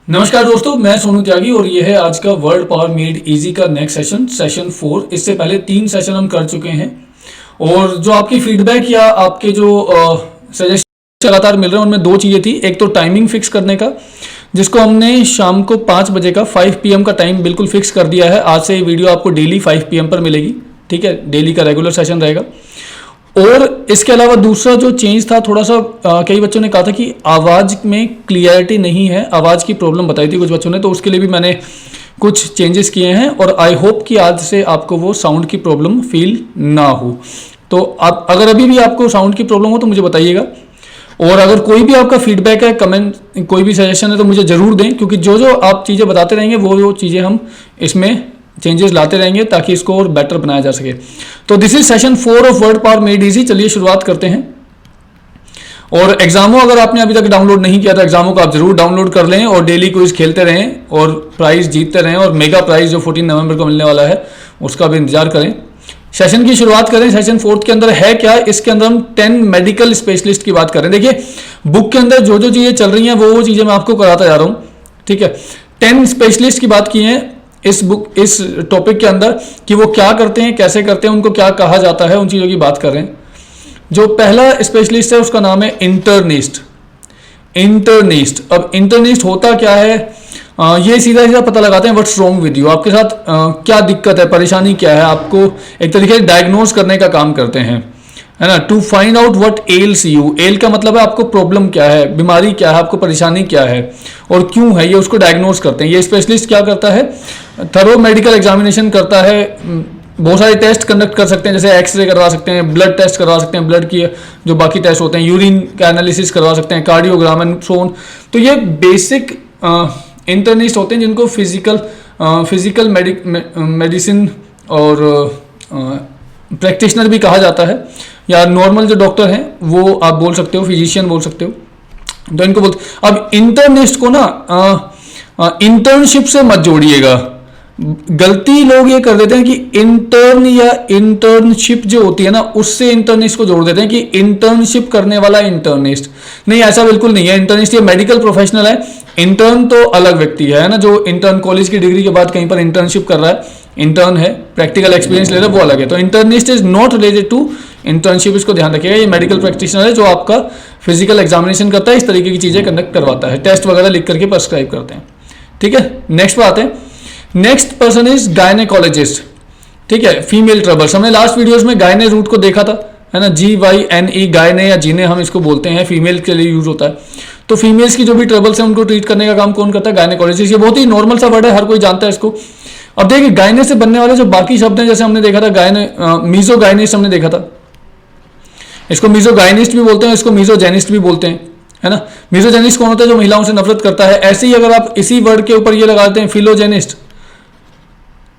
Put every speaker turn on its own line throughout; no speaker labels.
नमस्कार दोस्तों, मैं सोनू त्यागी और ये है आज का वर्ल्ड पावर मेड इजी का नेक्स्ट सेशन 4। इससे पहले 3 सेशन हम कर चुके हैं और जो आपकी फीडबैक या आपके जो सजेशन लगातार मिल रहे हैं उनमें 2 चीज़ें थी। एक तो टाइमिंग फिक्स करने का, जिसको हमने शाम को 5 बजे का 5 PM का टाइम बिल्कुल फिक्स कर दिया है। आज से ये वीडियो आपको डेली 5 PM पर मिलेगी, ठीक है। डेली का रेगुलर सेशन रहेगा। और इसके अलावा दूसरा जो चेंज था, थोड़ा सा कई बच्चों ने कहा था कि आवाज़ में क्लियरिटी नहीं है, आवाज़ की प्रॉब्लम बताई थी कुछ बच्चों ने, तो उसके लिए भी मैंने कुछ चेंजेस किए हैं और आई होप कि आज से आपको वो साउंड की प्रॉब्लम फील ना हो। तो आप अगर अभी भी आपको साउंड की प्रॉब्लम हो तो मुझे बताइएगा, और अगर कोई भी आपका फीडबैक है, कमेंट, कोई भी सजेशन है तो मुझे ज़रूर दें, क्योंकि जो जो आप चीज़ें बताते रहेंगे वो चीज़ें हम इसमें चेंजेस लाते रहेंगे ताकि इसको और बेटर बनाया जा सके। तो this is session 4 of world power made easy. चलिए शुरुआत करते हैं। और एग्जामों अगर आपने अभी तक डाउनलोड नहीं किया तो एग्जामों को आप जरूर डाउनलोड कर लें और डेली क्विज खेलते रहें और प्राइज जीतते रहें, और मेगा प्राइज जो 14 नवंबर को मिलने वाला है उसका भी इंतजार करें। सेशन की शुरुआत करें। सेशन 4 के अंदर है क्या, इसके अंदर हम 10 मेडिकल स्पेशलिस्ट की बात करें। देखिए बुक के अंदर जो जो चीज़ें चल रही हैं वो चीज़ें मैं आपको कराता जा रहा हूँ, ठीक है। 10 स्पेशलिस्ट की बात की है इस टॉपिक के अंदर कि वो क्या करते हैं, कैसे करते हैं, उनको क्या कहा जाता है, उन चीज़ों की बात कर रहे हैं। जो पहला स्पेशलिस्ट है उसका नाम है इंटर्निस्ट। अब इंटर्निस्ट होता क्या है, ये सीधा सीधा पता लगाते हैं व्हाट्स रॉन्ग विद यू, आपके साथ क्या दिक्कत है, परेशानी क्या है, आपको एक तरीके से डायग्नोज करने का काम करते हैं, है ना। To find out what else you, L का मतलब है आपको प्रॉब्लम क्या है, बीमारी क्या है, आपको परेशानी क्या है और क्यों है, ये उसको डायग्नोज करते हैं। ये स्पेशलिस्ट क्या करता है, थरो मेडिकल एग्जामिनेशन करता है। बहुत सारे टेस्ट कंडक्ट कर सकते हैं, जैसे एक्सरे करवा सकते हैं, ब्लड टेस्ट करवा सकते हैं, ब्लड की जो बाकी टेस्ट होते हैं, यूरिन का एनालिसिस करवा सकते हैं, कार्डियोग्राम एंड सो ऑन। तो ये बेसिक इंटर्निस्ट होते हैं जिनको फिजिकल मेडिसिन और प्रैक्टिशनर भी कहा जाता है, या नॉर्मल जो डॉक्टर हैं वो आप बोल सकते हो, फिजिशियन बोल सकते हो, तो इनको बोलते। अब इंटर्निस्ट को ना इंटर्नशिप से मत जोड़िएगा। गलती लोग ये कर देते हैं कि इंटर्न या इंटर्नशिप जो होती है ना उससे इंटर्निस्ट को जोड़ देते हैं कि इंटर्नशिप करने वाला इंटर्निस्ट। नहीं, ऐसा बिल्कुल नहीं है। इंटर्निस्ट ये मेडिकल प्रोफेशनल है, इंटर्न तो अलग व्यक्ति है ना, जो इंटर्न कॉलेज की डिग्री के बाद कहीं पर इंटर्नशिप कर रहा है, इंटर्न है, प्रैक्टिकल एक्सपीरियंस ले रहा है, वो अलग है। तो internist is not related to internship, इसको ध्यान रखिएगा। ये मेडिकल प्रैक्टिशनर है जो आपका फिजिकल एग्जामिनेशन करता है, इस तरीके की चीजें कंडक्ट करवाता है, टेस्ट वगैरह लिख करके प्रेस्क्राइब करते हैं, ठीक है। नेक्स्ट पर आते हैं। नेक्स्ट पर्सन इज गायनेकोलॉजिस्ट, ठीक है, फीमेल ट्रबल्स। हमने लास्ट वीडियोस में गायने रूट को देखा था, है ना, GYNE, गायने या जीने हम इसको बोलते हैं, फीमेल के लिए यूज होता है। तो फीमेल्स की जो भी ट्रबल्स हैं उनको ट्रीट करने का काम कौन करता है, गायनेकोलॉजिस्ट। ये बहुत ही नॉर्मल सा वर्ड है, हर कोई जानता है इसको। अब देखिए गायने से बनने वाले जो बाकी शब्द हैं, जैसे हमने देखा था गायने, मीजोगाइनिस्ट हमने देखा था, इसको मीजोगाइनिस्ट भी बोलते हैं, इसको मीजोजेनिस्ट भी बोलते हैं, है ना। मीजोजेनिस्ट कौन होता है, जो महिलाओं से नफरत करता है। ऐसे ही अगर आप इसी वर्ड के ऊपर ये लगाते हैं फिलोजेनिस्ट,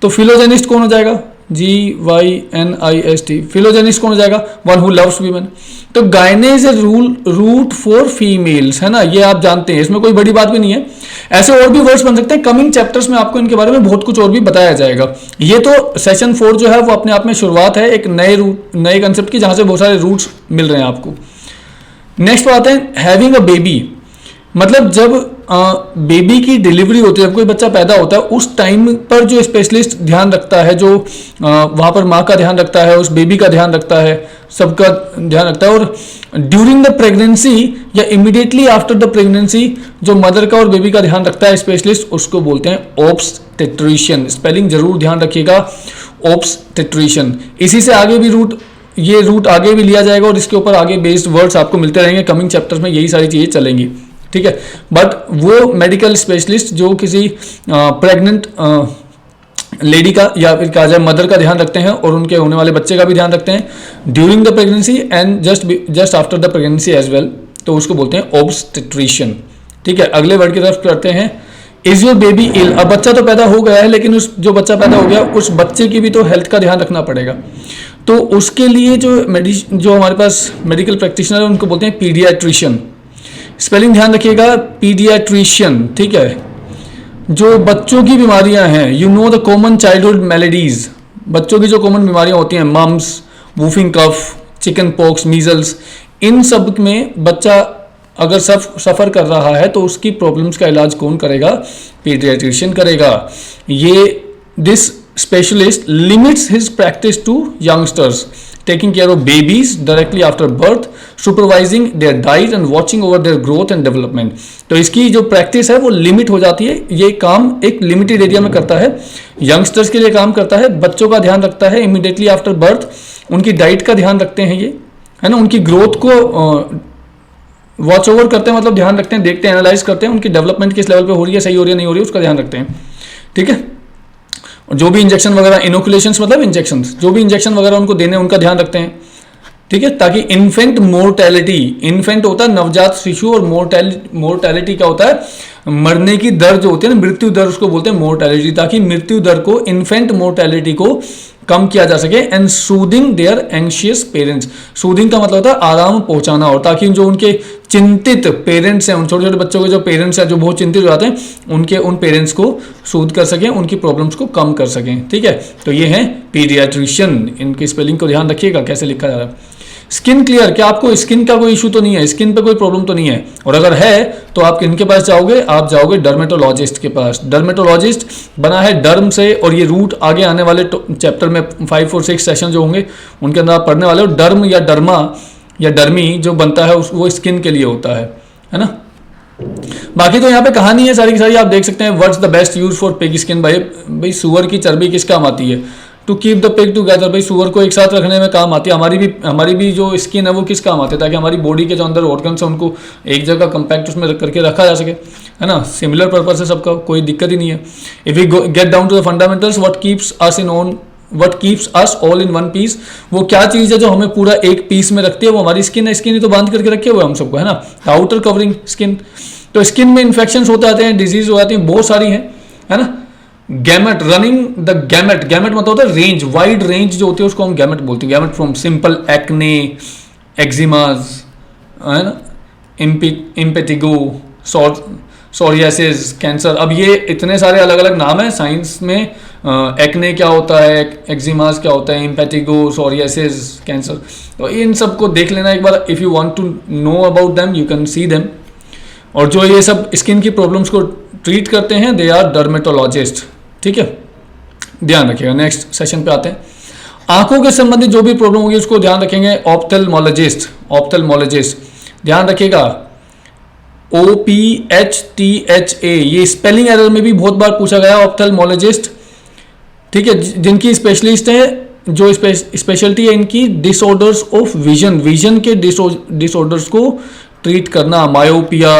तो फिलोजेनिस्ट कौन हो जाएगा, GYNIST। फिलोजेनिस्ट कौन हो जाएगा, वन हु लव्स वीमेन। तो gyne is a root for females, है ना, ये आप जानते हैं, इसमें कोई बड़ी बात भी नहीं है। ऐसे और भी वर्ड्स बन सकते हैं, कमिंग चैप्टर्स में आपको इनके बारे में बहुत कुछ और भी बताया जाएगा। ये तो सेशन 4 जो है वो अपने आप में शुरुआत है एक नए कंसेप्ट की, जहां से बहुत सारे रूट्स मिल रहे हैं आपको। नेक्स्ट पर आते हैं, हैविंग अ बेबी। मतलब जब बेबी की डिलीवरी होती है, जब कोई बच्चा पैदा होता है, उस टाइम पर जो स्पेशलिस्ट ध्यान रखता है, जो वहाँ पर माँ का ध्यान रखता है, उस बेबी का ध्यान रखता है, सबका ध्यान रखता है। और ड्यूरिंग द प्रेगनेंसी या इमीडिएटली आफ्टर द प्रेगनेंसी जो मदर का और बेबी का ध्यान रखता है स्पेशलिस्ट, उसको बोलते हैं ऑब्स्टेट्रिशियन। स्पेलिंग जरूर ध्यान रखिएगा, ऑब्स्टेट्रिशियन। इसी से आगे भी ये रूट आगे भी लिया जाएगा और इसके ऊपर आगे बेस्ड वर्ड्स आपको मिलते रहेंगे। कमिंग चैप्टर्स में यही सारी चीज़ें चलेंगी, ठीक है। बट वो मेडिकल स्पेशलिस्ट जो किसी प्रेग्नेंट लेडी का या फिर कहा जाए मदर का ध्यान रखते हैं और उनके होने वाले बच्चे का भी ध्यान रखते हैं during the pregnancy and just after the pregnancy as well, तो उसको बोलते हैं ऑब्स्टेट्रिशियन, ठीक है। अगले वर्ड की तरफ करते हैं, इज योर बेबी इल। अब बच्चा तो पैदा हो गया है, लेकिन उस जो बच्चा पैदा हो गया उस बच्चे की भी तो हेल्थ का ध्यान रखना पड़ेगा। तो उसके लिए जो हमारे पास मेडिकल प्रैक्टिशनर है उनको बोलते हैं पीडियाट्रिशियन। स्पेलिंग ध्यान रखिएगा, पीडियाट्रिशियन, ठीक है। जो बच्चों की बीमारियां हैं, you know the common childhood melodies, बच्चों की जो कॉमन बीमारियां होती हैं, मम्स, वूफिंग कफ, चिकन पॉक्स, मीजल्स, इन सब में बच्चा अगर सफ़र कर रहा है तो उसकी प्रॉब्लम्स का इलाज कौन करेगा? पीडियाट्रिशियन करेगा। ये this specialist limits his practice to youngsters, taking care of babies directly after birth, supervising their diet and watching over their growth and development। तो इसकी जो प्रैक्टिस है वो लिमिट हो जाती है, ये काम एक लिमिटेड एरिया में करता है, यंगस्टर्स के लिए काम करता है, बच्चों का ध्यान रखता है इमीडिएटली आफ्टर बर्थ, उनकी डाइट का ध्यान रखते हैं, ये है ना, उनकी ग्रोथ को वॉच ओवर करते हैं, मतलब ध्यान रखते हैं, देखते हैं, एनालाइज करते हैं, उनकी डेवलपमेंट किस लेवल पे हो रही है, सही हो रही है नहीं हो रही है, उसका ध्यान रखते हैं। ठीक है, जो भी इंजेक्शन वगैरह, इनोकुलेशंस मतलब इंजेक्शंस, जो भी इंजेक्शन वगैरह उनको देने उनका ध्यान रखते हैं। ठीक है, ताकि इन्फेंट मोर्टेलिटी, इन्फेंट होता है नवजात शिशु, और मोर्टेलिटी क्या होता है? मरने की दर जो होती है ना, मृत्यु दर, उसको बोलते हैं मोर्टेलिटी, ताकि मृत्यु दर को, इन्फेंट मोर्टेलिटी को कम किया जा सके। And soothing their anxious parents, soothing का मतलब होता है आराम पहुंचाना, और ताकि जो उनके चिंतित पेरेंट्स हैं, उन छोटे छोटे बच्चों के जो पेरेंट्स हैं जो बहुत चिंतित हो जाते हैं, उन पेरेंट्स को सूद कर सकें, उनकी प्रॉब्लम्स को कम कर सकें। ठीक है, तो ये हैं पीडियाट्रिशियन। इनकी स्पेलिंग को ध्यान रखिएगा कैसे लिखा जा रहा है। स्किन क्लियर, क्या आपको स्किन का कोई इशू तो नहीं है? स्किन पे कोई प्रॉब्लम तो नहीं है? और अगर है तो आप किनके पास जाओगे? आप जाओगे डर्मेटोलॉजिस्ट के पास। डर्मेटोलॉजिस्ट बना है डर्म से, और ये रूट आगे आने वाले चैप्टर में 5 और 6 सेशन जो होंगे उनके अंदर आप पढ़ने वाले हो। डर्म या डर्मा या डर्मी जो बनता है वो स्किन के लिए होता है ना। बाकी तो यहाँ पे कहानी है सारी की सारी, आप देख सकते हैं। What's the best use for pig skin? भाई सुअर की चर्बी किस काम आती है? To keep the pig together, भाई सुअर को एक साथ रखने में काम आती है। हमारी भी जो स्किन है वो किस काम आती है? ताकि हमारी बॉडी के जो अंदर ऑर्गन्स है उनको एक जगह कंपैक्ट उसमें रख करके रखा जा सके, है ना। सिमिलर पर्पस है सबका, कोई दिक्कत ही नहीं है। If we get down to the fundamentals, what keeps us all in one piece, वो क्या चीज़ है जो हमें पूरा एक पीस में रखती है? वो हमारी स्किन है। स्किन ही तो बांध करके रखे हुए हम सबको, है ना, आउटर कवरिंग स्किन। तो स्किन में इन्फेक्शंस होते आते हैं, डिजीज हो जाती हैं, बहुत सारी हैं, है ना। Gamete, running the gamete, gamete मतलब होता है रेंज, वाइड रेंज जो होती है उसको हम गैमेट बोलते हैं। गैमेट फ्रॉम सिंपल एक्ने, एक्जिमाज, है ना, इम्पेटिगो, सोरियासिस, कैंसर। अब ये इतने सारे अलग अलग नाम हैं साइंस में। एक्ने क्या होता है, एक्जिमाज क्या होता है, इम्पेटिगो, सोरियासिस, कैंसर। तो इन सब को देख लेना एक बार। If you want to know about them you can see them. और जो ये सब स्किन की प्रॉब्लम्स को ट्रीट करते हैं दे आर डर्मेटोलॉजिस्ट। ठीक है, ध्यान रखिएगा। नेक्स्ट सेशन पे आते हैं। आंखों के संबंधित जो भी प्रॉब्लम होगी उसको ध्यान रखेंगे ऑप्थेल्मोलॉजिस्ट। ध्यान रखिएगा, OPHTHA, ये स्पेलिंग एरर में भी बहुत बार पूछा गया, ऑप्थेल्मोलॉजिस्ट। ठीक है, जिनकी स्पेशलिस्ट है, जो स्पेशलिटी है इनकी डिसऑर्डर्स ऑफ विजन, विजन के डिसऑर्डर्स को ट्रीट करना। मायोपिया,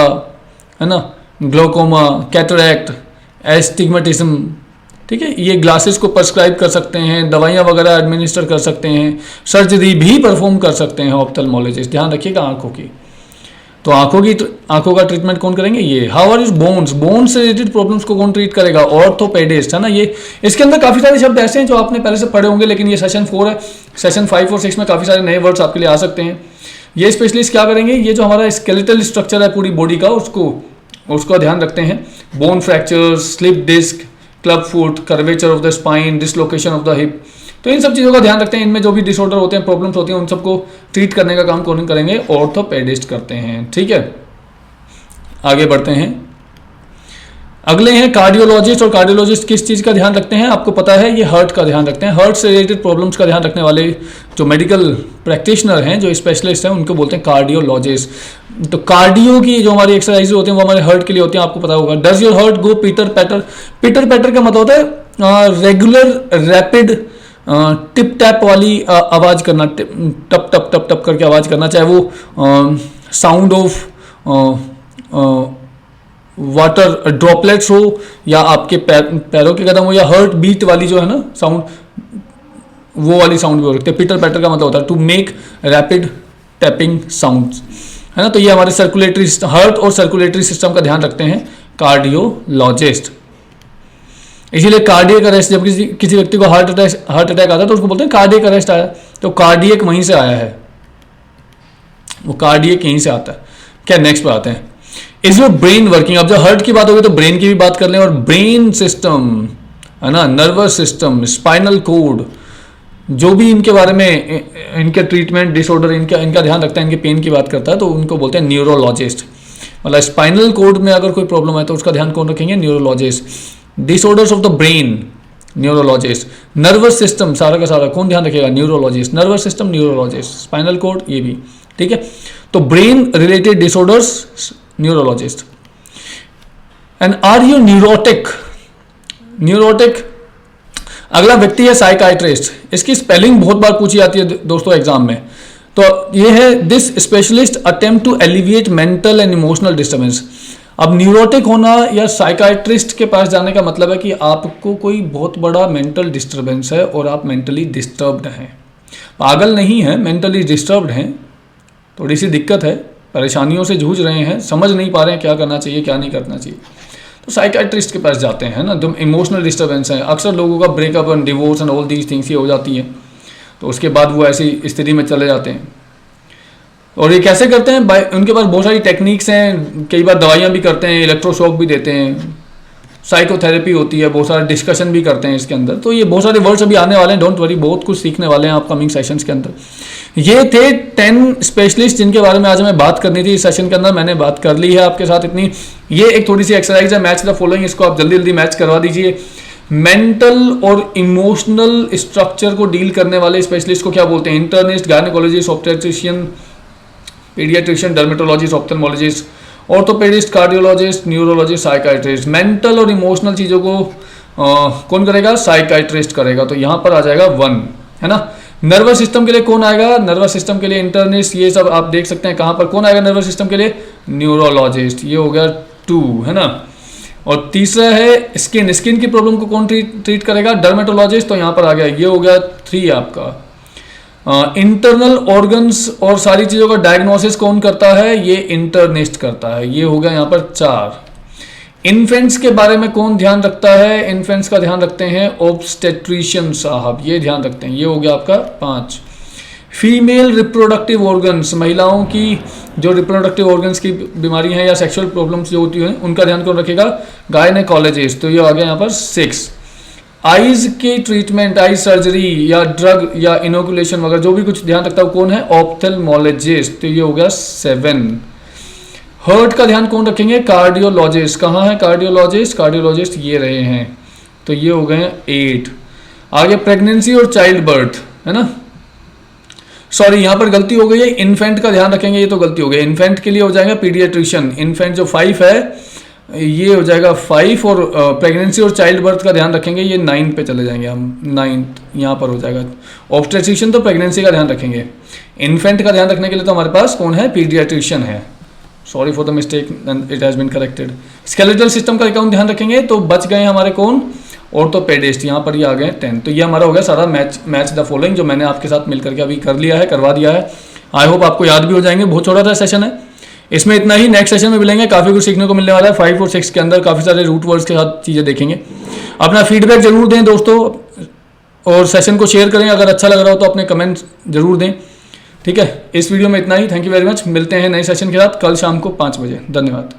है ना, ग्लोकोमा, कैटरैक्ट, एस्टिग्मेटिज्म। ठीक है, ये ग्लासेस को प्रिस्क्राइब कर सकते हैं, दवाइयाँ वगैरह एडमिनिस्टर कर सकते हैं, सर्जरी भी परफॉर्म कर सकते हैं ऑप्थेल्मोलॉजिस्ट। ध्यान रखिएगा आंखों की। तो आंखों का ट्रीटमेंट कौन करेंगे? ये। How are is bones, bones से रिलेटेड प्रॉब्लम्स को कौन ट्रीट करेगा? ऑर्थोपेडिस्ट, है ना। ये इसके अंदर काफ़ी सारे शब्द ऐसे हैं जो आपने पहले से पढ़े होंगे, लेकिन ये सेशन 4 है। सेशन 5 और 6 में काफ़ी सारे नए वर्ड्स आपके लिए आ सकते हैं। ये स्पेशलिस्ट क्या करेंगे? ये जो हमारा स्केलेटल स्ट्रक्चर है पूरी बॉडी का, उसको ध्यान रखते हैं। Bone fracture, slip disc, club foot, curvature of the spine, dislocation of the hip. तो इन सब चीज़ों का ध्यान रखते हैं। इनमें जो भी डिसऑर्डर होते हैं, प्रॉब्लम्स होती हैं, उन सबको ट्रीट करने का काम कौन करेंगे? ऑर्थोपेडिस्ट करते हैं। ठीक है, आगे बढ़ते हैं। अगले हैं कार्डियोलॉजिस्ट। और कार्डियोलॉजिस्ट किस चीज़ का ध्यान रखते हैं? आपको पता है, ये हार्ट का ध्यान रखते हैं। हार्ट से रिलेटेड प्रॉब्लम्स का ध्यान रखने वाले जो मेडिकल प्रैक्टिशनर हैं, जो स्पेशलिस्ट हैं, उनको बोलते हैं कार्डियोलॉजिस्ट। तो कार्डियो की जो हमारी एक्सरसाइज होती हैं वो हमारे हार्ट के लिए होती हैं, आपको पता होगा। Does your heart go pitter patter? Pitter patter का मतलब होता है रेगुलर, रैपिड, टिप टैप वाली आवाज़ करना, टप टप टप टप करके आवाज़ करना, चाहे वो साउंड ऑफ वाटर ड्रॉपलेट्स हो या आपके पैरों के कदम हो, या हार्ट बीट वाली जो है ना साउंड, वो वाली साउंड भी हो सकती है। पीटर पैटर का मतलब होता है to make rapid tapping sounds, है ना। तो ये हमारे सर्कुलेटरी, हार्ट और सर्कुलेटरी सिस्टम का ध्यान रखते हैं कार्डियोलॉजिस्ट। इसीलिए कार्डियक अरेस्ट, जब किसी व्यक्ति को हार्ट अटैक आता है तो उसको बोलते हैं कार्डियक अरेस्ट आया। तो कार्डियक वहीं से आया है, वो कार्डियक यहीं से आता है। क्या नेक्स्ट पे आते हैं। Is your brain working? अब जब हार्ट की बात होगी तो ब्रेन की भी बात कर लें। और ब्रेन सिस्टम, है ना, नर्वस सिस्टम, स्पाइनल कोड, जो भी इनके बारे में इनके ट्रीटमेंट डिसऑर्डर इनका ध्यान रखता है, इनके पेन की बात करता है, तो उनको बोलते हैं न्यूरोलॉजिस्ट। मतलब स्पाइनल कोड में अगर कोई प्रॉब्लम है तो उसका ध्यान कौन रखेंगे? Neurologist. Disorders of the brain, neurologist. Nervous system सारा का सारा कौन ध्यान रखेगा? Neurologist. Nervous system neurologist, spinal cord ये भी, ठीक है। तो brain related disorders neurologist. And are you neurotic? Neurotic अगला व्यक्ति है साइकाइट्रिस्ट। इसकी स्पेलिंग बहुत बार पूछी जाती है दोस्तों एग्जाम में। तो ये है this specialist attempt to alleviate mental and emotional disturbance. अब न्यूरोटिक होना या साइकाइट्रिस्ट के पास जाने का मतलब है कि आपको कोई बहुत बड़ा मेंटल डिस्टर्बेंस है और आप मेंटली डिस्टर्ब्ड हैं, पागल नहीं हैं, मेंटली डिस्टर्ब्ड हैं, थोड़ी सी दिक्कत है, परेशानियों से जूझ रहे हैं, समझ नहीं पा रहे हैं क्या करना चाहिए क्या नहीं करना चाहिए, तो साइकाइट्रिस्ट के पास जाते हैं ना। जो इमोशनल डिस्टर्बेंस है, अक्सर लोगों का breakup and divorce and all these things ये हो जाती है, तो उसके बाद वो ऐसी स्थिति में चले जाते हैं। और ये कैसे करते हैं? उनके पास बहुत सारी टेक्निक्स हैं, कई बार दवाइयाँ भी करते हैं, इलेक्ट्रोशॉक भी देते हैं, साइकोथेरेपी होती है, बहुत सारा डिस्कशन भी करते हैं इसके अंदर। तो ये बहुत सारे वर्ड्स अभी आने वाले हैं, डोंट वरी, बहुत कुछ सीखने वाले हैं आप कमिंग सेशंस के अंदर। ये थे 10 स्पेशलिस्ट जिनके बारे में आज हमें बात करनी थी इस सेशन के अंदर। मैंने बात कर ली है आपके साथ इतनी। ये एक थोड़ी सी एक्सरसाइज है, मैच द फॉलोइंग, इसको आप जल्दी जल्दी मैच करवा दीजिए। मेंटल और इमोशनल स्ट्रक्चर को डील करने वाले स्पेशलिस्ट को क्या बोलते हैं? Internist, gynaecologist, obstetrician, paediatrician, dermatologist, ophthalmologist, orthopaedist, cardiologist, neurologist, psychiatrist. Mental और इमोशनल चीज़ों को कौन करेगा? साइकाइट्रिस्ट करेगा। तो यहाँ पर आ जाएगा 1, है ना। नर्वस सिस्टम के लिए कौन आएगा? नर्वस सिस्टम के लिए इंटर्निस्ट, ये सब आप देख सकते हैं। कहाँ पर कौन आएगा नर्वस सिस्टम के लिए? न्यूरोलॉजिस्ट, ये हो गया 2, है ना। और तीसरा है स्किन, स्किन की प्रॉब्लम को कौन ट्रीट करेगा? डर्मेटोलॉजिस्ट, तो यहाँ पर आ गया, ये हो गया 3 आपका। इंटरनल ऑर्गन्स और सारी चीज़ों का डायग्नोसिस कौन करता है? ये इंटर्निस्ट करता है, ये हो गया यहाँ पर 4। इन्फेंट्स के बारे में कौन ध्यान रखता है? इन्फेंट्स का ध्यान रखते हैं ऑब्स्टेट्रिशियन साहब, ये ध्यान रखते हैं, ये हो गया आपका 5। फीमेल रिप्रोडक्टिव ऑर्गन्स, महिलाओं की जो रिप्रोडक्टिव ऑर्गन्स की बीमारी हैं या सेक्सुअल प्रॉब्लम्स जो होती हैं उनका ध्यान कौन रखेगा? गायनेकोलॉजिस्ट, तो ये आ गया यहाँ पर 6। आइज की ट्रीटमेंट, आइज सर्जरी या ड्रग या इनोकुलेशन वगैरह जो भी कुछ ध्यान रखता है कौन है? ऑप्थेल्मोलॉजिस्ट, तो ये हो गया 7। हार्ट का ध्यान कौन रखेंगे? कार्डियोलॉजिस्ट। कहाँ है कार्डियोलॉजिस्ट? कार्डियोलॉजिस्ट ये रहे हैं, तो ये हो गए 8। आगे प्रेगनेंसी और चाइल्ड बर्थ, है ना। सॉरी यहाँ पर गलती हो गई है, इन्फेंट का ध्यान रखेंगे, ये तो गलती हो गई। इन्फेंट के लिए हो जाएगा पीडियाट्रिशियन, इन्फेंट जो 5 है ये हो जाएगा 5, और प्रेगनेंसी और चाइल्ड बर्थ का ध्यान रखेंगे, ये 9 पे चले जाएंगे हम, 9th यहाँ पर हो जाएगा। ऑब्स्टेट्रिशियन तो प्रेगनेंसी का ध्यान रखेंगे, इन्फेंट का ध्यान रखने के लिए तो हमारे पास कौन है? पीडियाट्रिशियन है। Sorry for the mistake, it has been corrected. Skeletal system का कौन ध्यान रखेंगे? तो बच गए हमारे कौन? ऑर्थोपेडिस्ट, यहाँ पर ये आ गए 10। तो ये हमारा हो गया सारा मैच द फॉलोइंग जो मैंने आपके साथ मिलकर के अभी कर लिया है, करवा दिया है। आई होप आपको याद भी हो जाएंगे, बहुत छोटा सा सेशन है, इसमें इतना ही। नेक्स्ट सेशन में मिलेंगे, काफ़ी कुछ सीखने को मिलने वाला है। 5 और 6 के अंदर काफ़ी सारे रूट वर्ड्स के साथ चीज़ें देखेंगे। अपना फीडबैक जरूर दें दोस्तों, और सेशन को शेयर करें, अगर अच्छा लग रहा हो तो अपने कमेंट्स जरूर दें, ठीक है। इस वीडियो में इतना ही, थैंक यू वेरी मच। मिलते हैं नए सेशन के साथ कल शाम को 5 बजे। धन्यवाद।